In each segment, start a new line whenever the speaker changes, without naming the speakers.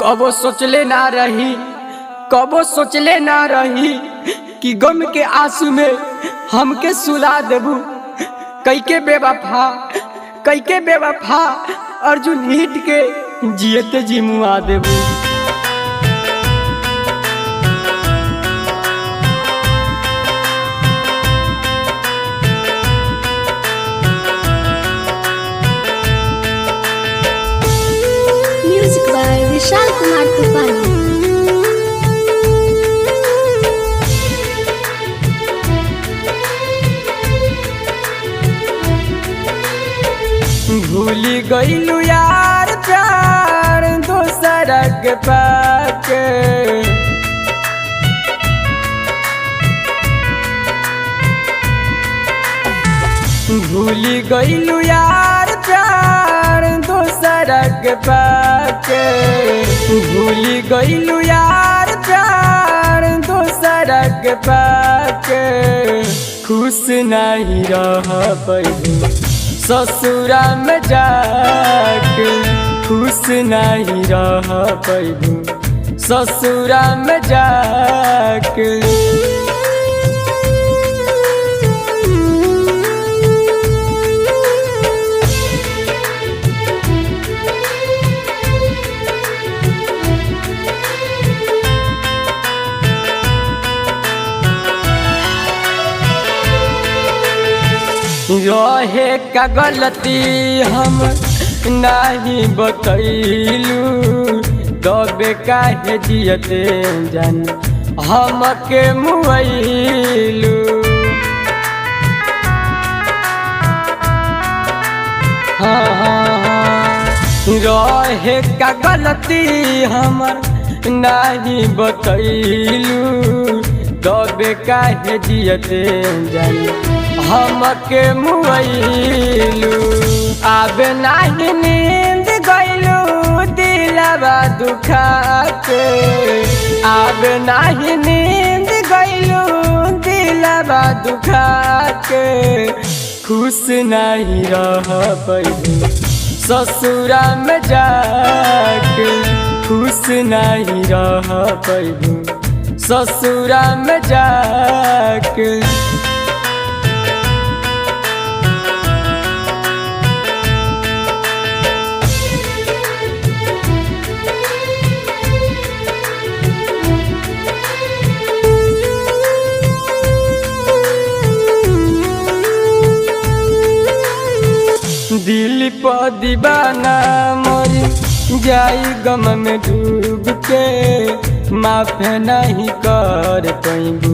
कबो सोचले ना रही, कबो सोचले ना रही कि गम के आंसू में हमके सुला देबू। कैके बेवफा अर्जुन हिट के जियते जी मुआ देबू।
म्यूजिक बाय विशाल कुमार तूफानी।
भूली गईलू यार प्यार दोसरा के पाके, भूली गईलू यार प्यार दोसरा के पाके, भूली गईलू यार प्यार दोसरा के पाके। खुश नहीं रह पैबू ससुरा में जाके, खुश नहीं रह पैबू ससुरा में जाके। रहे का गलती हम नहीं बतैलू, दबे काहे जियते जान हमके मुआइलू। रहे का गलती हमर नहीं बतैलू, दबे काहे जियते जान हमके मुआइलू। आबे नाही नींद गइलू दिलवा दुखा के, आबे नाही नींद गइलू दिलवा दुखा के। खुश नहीं रह पैबू ससुरा में जाके, खुश नहीं रह पैबू ससुरा में जाके। दिल पर दीवाना मरी जाई गम में डूब के, माफ नहीं कर पैबू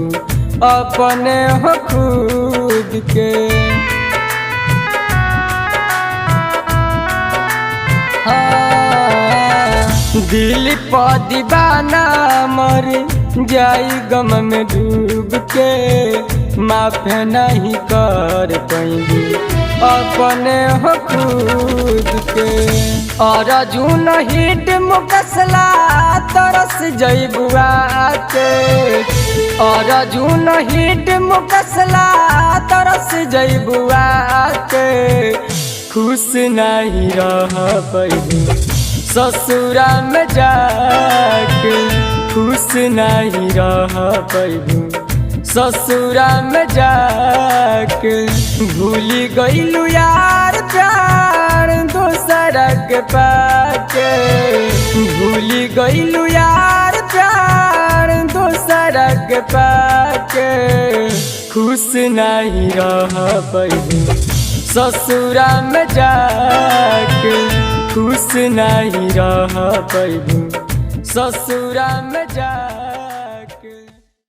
अपने हो खुद के। दिल पर दीवाना मरी जाई गम में डूब के, माफ नहीं कर पैबू अपने हो खुद के। और अर्जुन हिट मुकसला तरस जइबुआ के, और अर्जुन हिट मुकसला तरस जइबुआ के। खुश नहीं रह पैबू ससुरा में जाके, खुश नहीं रह पैबू ससुरा में जाके। भूली गईलू यार प्यार दोसरा के पाके, भूली गईलू यार प्यार दोसरा के पाके। खुश नहीं रह पैबू ससुरा में जाके, खुश नहीं रह पैबू ससुरा में जाके।